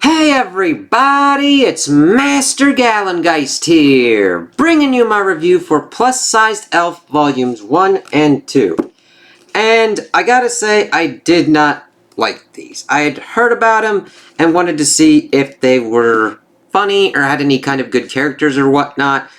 Hey everybody, it's Master Gallengeist here, bringing you my review for Plus Sized Elf Volumes 1 and 2. And I gotta say, I did not like these. I had heard about them and wanted to see if they were funny or had any kind of good characters or whatnot.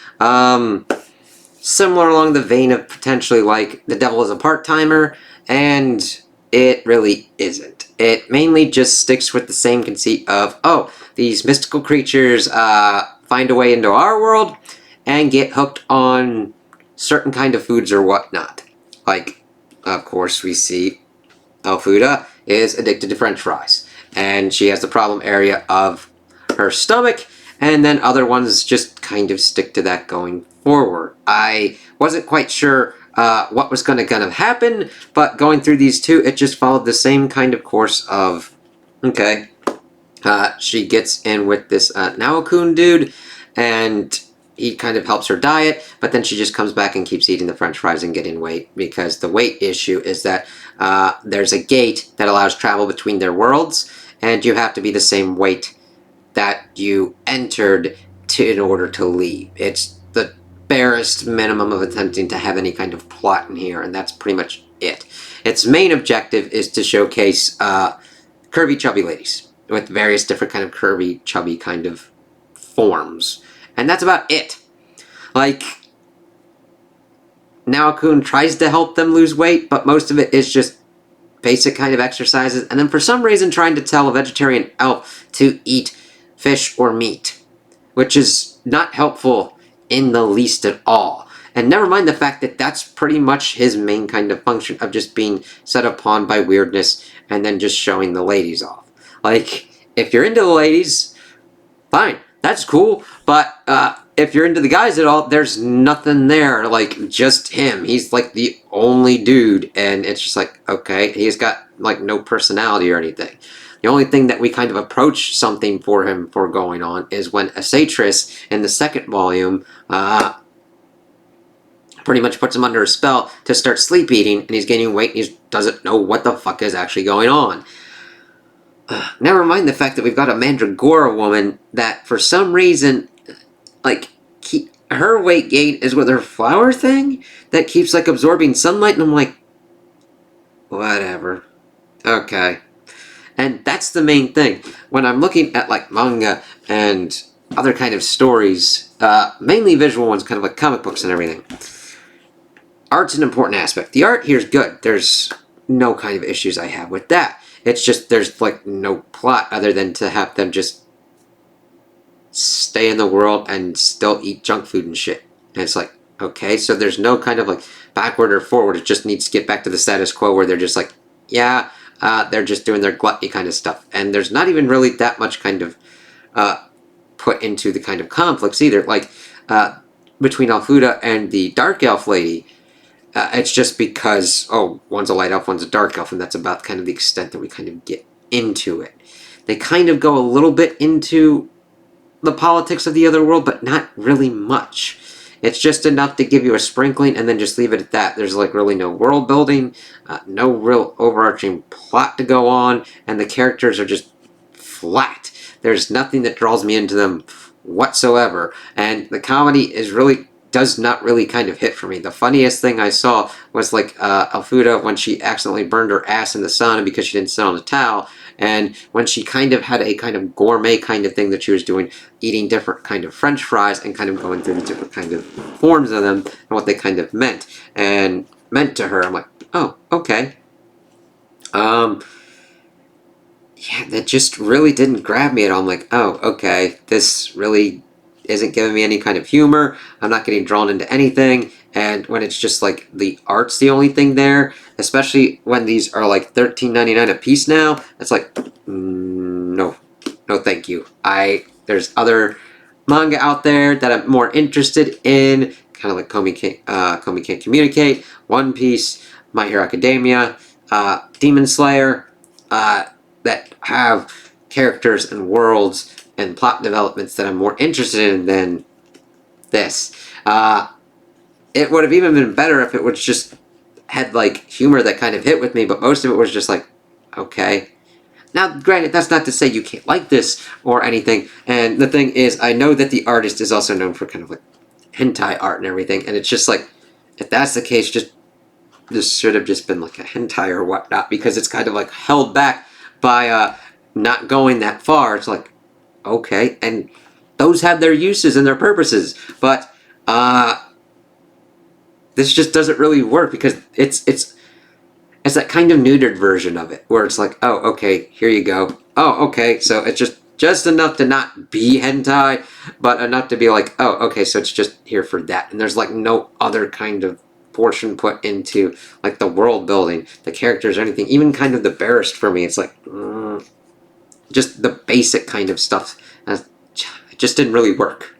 Similar along the vein of potentially like The Devil is a Part-Timer, and it really isn't. It mainly just sticks with the same conceit of, oh, these mystical creatures find a way into our world and get hooked on certain kind of foods or whatnot. Like, of course, we see Elfuda is addicted to French fries, and she has the problem area of her stomach, and then other ones just kind of stick to that going forward. I wasn't quite sure what was going to happen, but going through these two, it just followed the same kind of course of, okay, she gets in with this Naokun dude, and he kind of helps her diet, but then she just comes back and keeps eating the French fries and getting weight, because the weight issue is that there's a gate that allows travel between their worlds, and you have to be the same weight that you entered in order to leave. It's the barest minimum of attempting to have any kind of plot in here, and that's pretty much it. Its main objective is to showcase curvy, chubby ladies with various different kind of curvy, chubby kind of forms. And that's about it. Like, Naokun tries to help them lose weight, but most of it is just basic kind of exercises, and then for some reason trying to tell a vegetarian elf to eat fish or meat, which is not helpful in the least at all. And never mind the fact that that's pretty much his main kind of function of just being set upon by weirdness and then just showing the ladies off. Like, if you're into the ladies, fine, that's cool, but if you're into the guys at all, there's nothing there, like, just him. He's, like, the only dude, and it's just like, okay, he's got, like, no personality or anything. The only thing that we kind of approach something for him for going on is when a Satris, in the second volume, pretty much puts him under a spell to start sleep eating, and he's gaining weight, and he doesn't know what the fuck is actually going on. Never mind the fact that we've got a Mandragora woman that, for some reason, like, her weight gain is with her flower thing that keeps, like, absorbing sunlight, and I'm like, whatever. Okay. And that's the main thing. When I'm looking at, like, manga and other kind of stories, mainly visual ones, kind of like comic books and everything, art's an important aspect. The art here's good. There's no kind of issues I have with that. It's just there's, like, no plot other than to have them just stay in the world and still eat junk food and shit. And it's like, okay, so there's no kind of, like, backward or forward. It just needs to get back to the status quo where they're just like, yeah, they're just doing their gluttony kind of stuff. And there's not even really that much kind of put into the kind of conflicts either. Like, between Elfuda and the Dark Elf lady, it's just because, oh, one's a light elf, one's a dark elf, and that's about kind of the extent that we kind of get into it. They kind of go a little bit into the politics of the other world, but not really much. It's just enough to give you a sprinkling and then just leave it at that. There's, like, really no world building, no real overarching plot to go on, and the characters are just flat. There's nothing that draws me into them whatsoever, and the comedy is really does not really kind of hit for me. The funniest thing I saw was, like, Elfuda when she accidentally burned her ass in the sauna because she didn't sit on a towel, and when she kind of had a kind of gourmet kind of thing that she was doing, eating different kind of French fries and kind of going through the different kind of forms of them and what they kind of meant to her. I'm like, oh, okay. Yeah, that just really didn't grab me at all. I'm like, oh, okay, this really isn't giving me any kind of humor. I'm not getting drawn into anything. And when it's just like the art's the only thing there, especially when these are like $13.99 a piece now, it's like, no, thank you. There's other manga out there that I'm more interested in, kind of like Komi Can't Communicate, One Piece, My Hero Academia, Demon Slayer, that have characters and worlds and plot developments that I'm more interested in than this. It would have even been better if it was just had, like, humor that kind of hit with me, but most of it was just like, okay. Now, granted, that's not to say you can't like this or anything, and the thing is, I know that the artist is also known for kind of like hentai art and everything, and it's just like, if that's the case, just this should have just been like a hentai or whatnot, because it's kind of like held back by not going that far. It's like, okay, and those have their uses and their purposes, but this just doesn't really work because it's that kind of neutered version of it where it's like, oh, okay, here you go. Oh, okay, so it's just enough to not be hentai, but enough to be like, oh, okay, so it's just here for that, and there's like no other kind of portion put into like the world building, the characters, or anything. Even kind of the barest for me, it's like just the basic kind of stuff. It just didn't really work.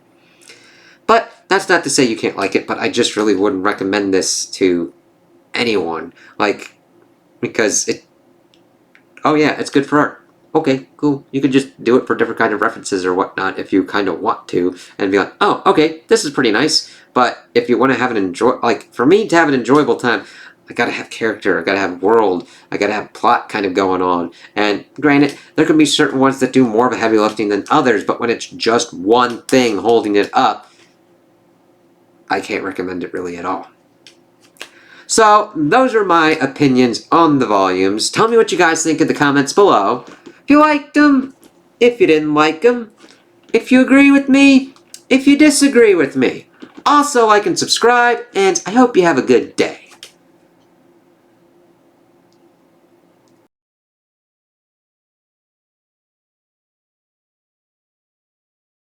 But that's not to say you can't like it, but I just really wouldn't recommend this to anyone. Like, because oh yeah, it's good for art. Okay, cool. You could just do it for different kind of references or whatnot if you kind of want to, and be like, oh, okay, this is pretty nice. But if you want to have for me to have an enjoyable time, I gotta have character, I gotta have world, I gotta have plot kind of going on. And granted, there can be certain ones that do more of a heavy lifting than others, but when it's just one thing holding it up, I can't recommend it really at all. So, those are my opinions on the volumes. Tell me what you guys think in the comments below. If you liked them, if you didn't like them, if you agree with me, if you disagree with me. Also, like and subscribe, and I hope you have a good day.